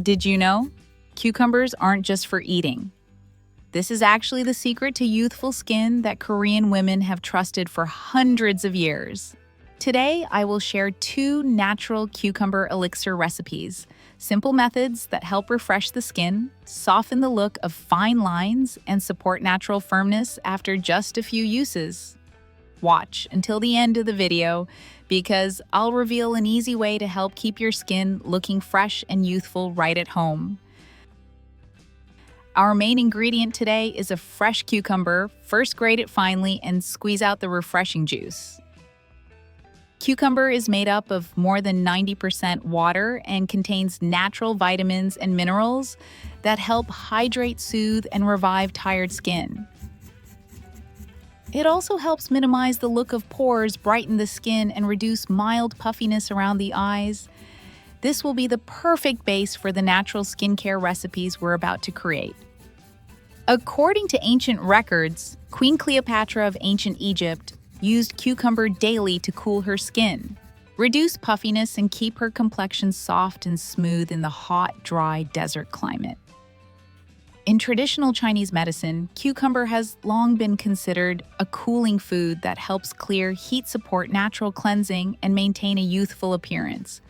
Did you know? Cucumbers aren't just for eating. This is actually the secret to youthful skin that Korean women have trusted for hundreds of years. Today, I will share 2 natural cucumber elixir recipes, simple methods that help refresh the skin, soften the look of fine lines, and support natural firmness after just a few uses. Watch until the end of the video because I'll reveal an easy way to help keep your skin looking fresh and youthful right at home. Our main ingredient today is a fresh cucumber. First, grate it finely and squeeze out the refreshing juice. Cucumber is made up of more than 90% water and contains natural vitamins and minerals that help hydrate, soothe, and revive tired skin. It also helps minimize the look of pores, brighten the skin, and reduce mild puffiness around the eyes. This will be the perfect base for the natural skincare recipes we're about to create. According to ancient records, Queen Cleopatra of ancient Egypt used cucumber daily to cool her skin, reduce puffiness, and keep her complexion soft and smooth in the hot, dry desert climate. In traditional Chinese medicine, cucumber has long been considered a cooling food that helps clear, heat-support natural cleansing, and maintain a youthful appearance.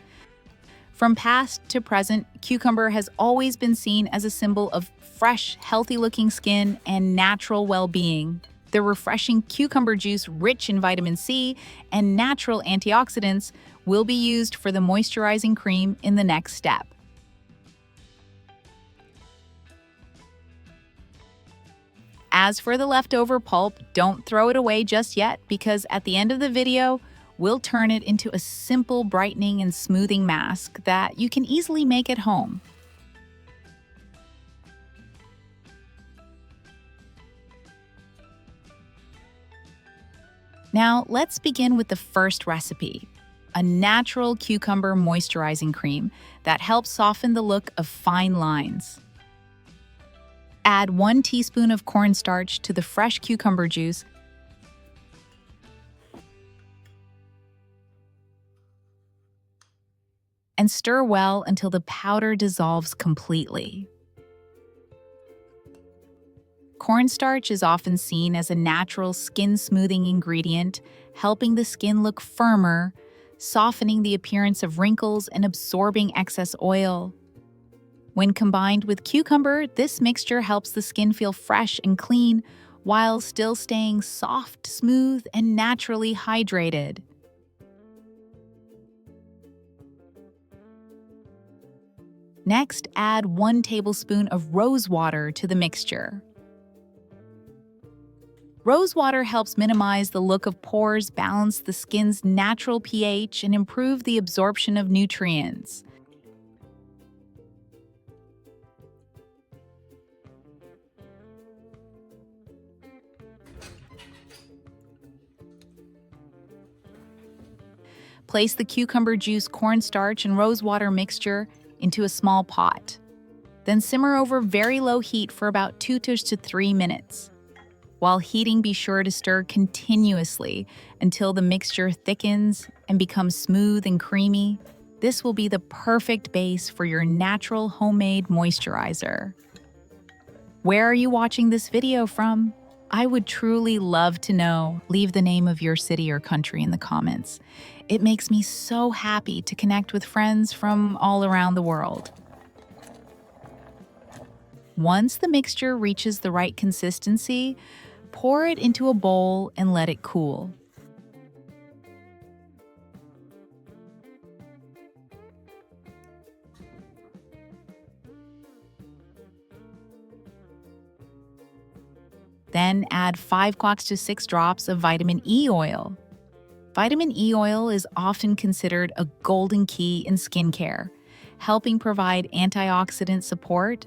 From past to present, cucumber has always been seen as a symbol of fresh, healthy-looking skin and natural well-being. The refreshing cucumber juice, rich in vitamin C and natural antioxidants, will be used for the moisturizing cream in the next step. As for the leftover pulp, don't throw it away just yet because at the end of the video, we'll turn it into a simple brightening and smoothing mask that you can easily make at home. Now, let's begin with the first recipe, a natural cucumber moisturizing cream that helps soften the look of fine lines. Add 1 teaspoon of cornstarch to the fresh cucumber juice and stir well until the powder dissolves completely. Cornstarch is often seen as a natural skin-smoothing ingredient, helping the skin look firmer, softening the appearance of wrinkles, and absorbing excess oil. When combined with cucumber, this mixture helps the skin feel fresh and clean while still staying soft, smooth, and naturally hydrated. Next, add 1 tablespoon of rose water to the mixture. Rose water helps minimize the look of pores, balance the skin's natural pH, and improve the absorption of nutrients. Place the cucumber juice, cornstarch, and rose water mixture into a small pot. Then simmer over very low heat for about 2 to 3 minutes. While heating, be sure to stir continuously until the mixture thickens and becomes smooth and creamy. This will be the perfect base for your natural homemade moisturizer. Where are you watching this video from? I would truly love to know. Leave the name of your city or country in the comments. It makes me so happy to connect with friends from all around the world. Once the mixture reaches the right consistency, pour it into a bowl and let it cool. Then add 5 to 6 drops of vitamin E oil. Vitamin E oil is often considered a golden key in skincare, helping provide antioxidant support,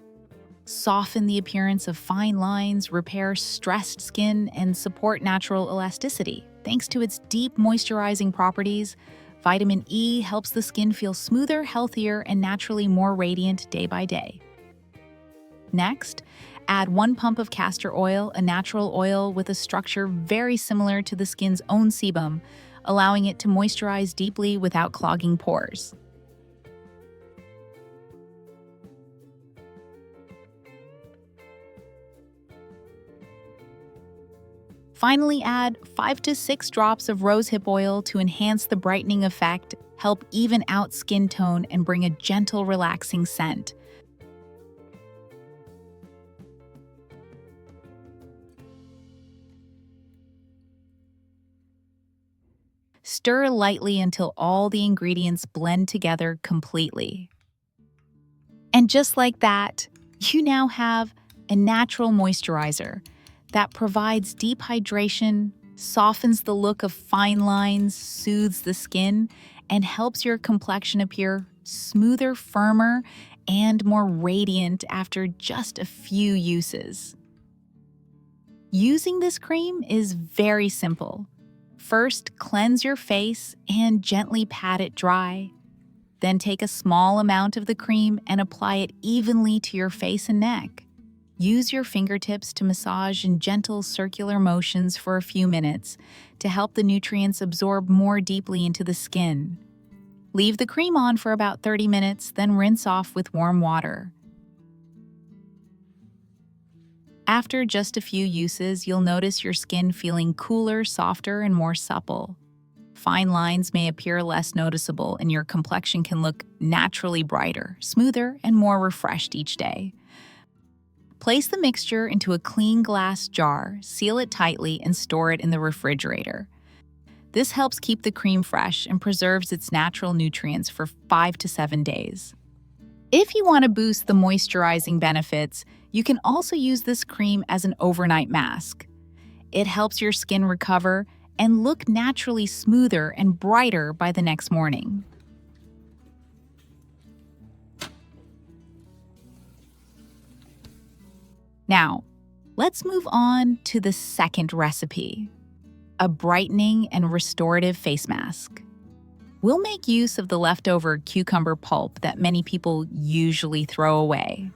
soften the appearance of fine lines, repair stressed skin, and support natural elasticity. Thanks to its deep moisturizing properties, vitamin E helps the skin feel smoother, healthier, and naturally more radiant day by day. Next, add 1 pump of castor oil, a natural oil with a structure very similar to the skin's own sebum, allowing it to moisturize deeply without clogging pores. Finally, add 5 to 6 drops of rosehip oil to enhance the brightening effect, help even out skin tone, and bring a gentle, relaxing scent. Stir lightly until all the ingredients blend together completely. And just like that, you now have a natural moisturizer that provides deep hydration, softens the look of fine lines, soothes the skin, and helps your complexion appear smoother, firmer, and more radiant after just a few uses. Using this cream is very simple. First, cleanse your face and gently pat it dry. Then take a small amount of the cream and apply it evenly to your face and neck. Use your fingertips to massage in gentle circular motions for a few minutes to help the nutrients absorb more deeply into the skin. Leave the cream on for about 30 minutes, then rinse off with warm water. After just a few uses, you'll notice your skin feeling cooler, softer, and more supple. Fine lines may appear less noticeable, and your complexion can look naturally brighter, smoother, and more refreshed each day. Place the mixture into a clean glass jar, seal it tightly, and store it in the refrigerator. This helps keep the cream fresh and preserves its natural nutrients for 5 to 7 days. If you want to boost the moisturizing benefits, you can also use this cream as an overnight mask. It helps your skin recover and look naturally smoother and brighter by the next morning. Now, let's move on to the second recipe, a brightening and restorative face mask. We'll make use of the leftover cucumber pulp that many people usually throw away.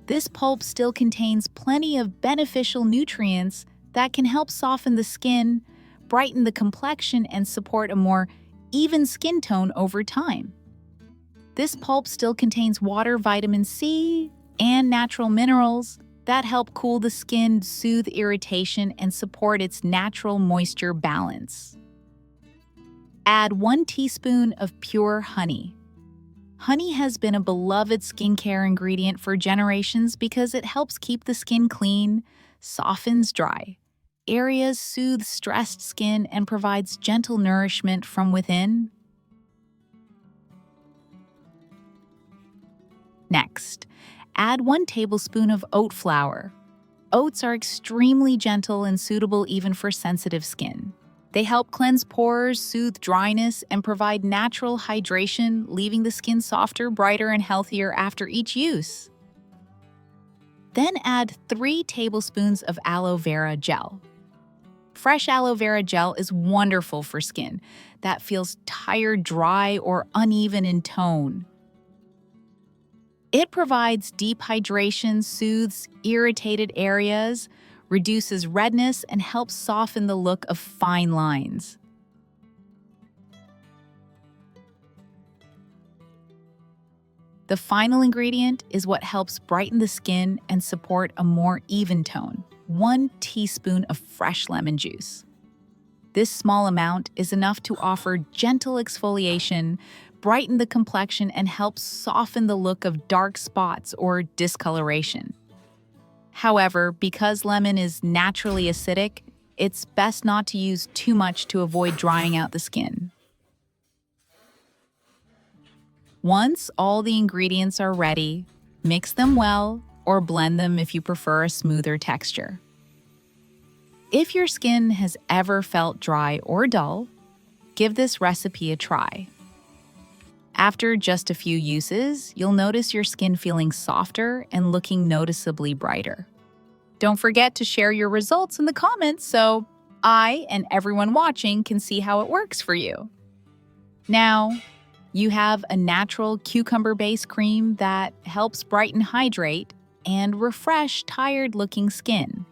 This pulp still contains plenty of beneficial nutrients that can help soften the skin, brighten the complexion, and support a more even skin tone over time. This pulp still contains water, vitamin C, and natural minerals that help cool the skin, soothe irritation, and support its natural moisture balance. Add 1 teaspoon of pure honey. Honey has been a beloved skincare ingredient for generations because it helps keep the skin clean, softens dry areas, soothes stressed skin, and provides gentle nourishment from within. Next, add 1 tablespoon of oat flour. Oats are extremely gentle and suitable even for sensitive skin. They help cleanse pores, soothe dryness, and provide natural hydration, leaving the skin softer, brighter, and healthier after each use. Then add 3 tablespoons of aloe vera gel. Fresh aloe vera gel is wonderful for skin that feels tired, dry, or uneven in tone. It provides deep hydration, soothes irritated areas, reduces redness, and helps soften the look of fine lines. The final ingredient is what helps brighten the skin and support a more even tone: 1 teaspoon of fresh lemon juice. This small amount is enough to offer gentle exfoliation, brighten the complexion, and help soften the look of dark spots or discoloration. However, because lemon is naturally acidic, it's best not to use too much to avoid drying out the skin. Once all the ingredients are ready, mix them well or blend them if you prefer a smoother texture. If your skin has ever felt dry or dull, give this recipe a try. After just a few uses, you'll notice your skin feeling softer and looking noticeably brighter. Don't forget to share your results in the comments so I and everyone watching can see how it works for you. Now, you have a natural cucumber-based cream that helps brighten, hydrate, and refresh tired-looking skin.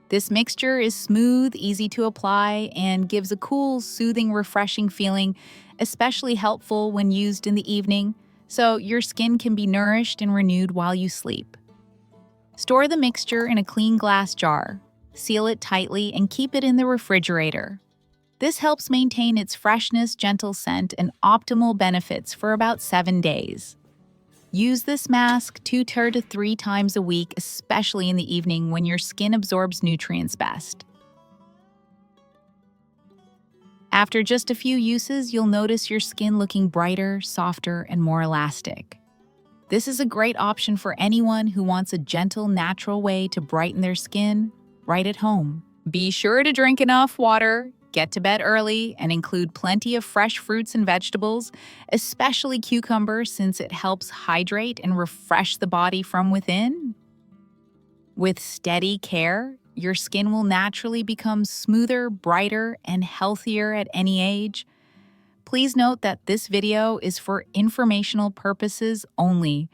This mixture is smooth, easy to apply, and gives a cool, soothing, refreshing feeling, especially helpful when used in the evening, so your skin can be nourished and renewed while you sleep. Store the mixture in a clean glass jar. Seal it tightly and keep it in the refrigerator. This helps maintain its freshness, gentle scent, and optimal benefits for about 7 days. Use this mask 2 to 3 times a week, especially in the evening when your skin absorbs nutrients best. After just a few uses, you'll notice your skin looking brighter, softer, and more elastic. This is a great option for anyone who wants a gentle, natural way to brighten their skin right at home. Be sure to drink enough water, get to bed early, and include plenty of fresh fruits and vegetables, especially cucumber, since it helps hydrate and refresh the body from within. With steady care, your skin will naturally become smoother, brighter, and healthier at any age. Please note that this video is for informational purposes only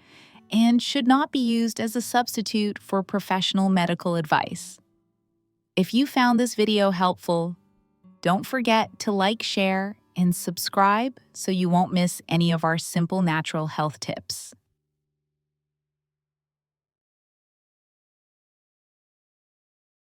and should not be used as a substitute for professional medical advice. If you found this video helpful, don't forget to like, share, and subscribe so you won't miss any of our simple natural health tips.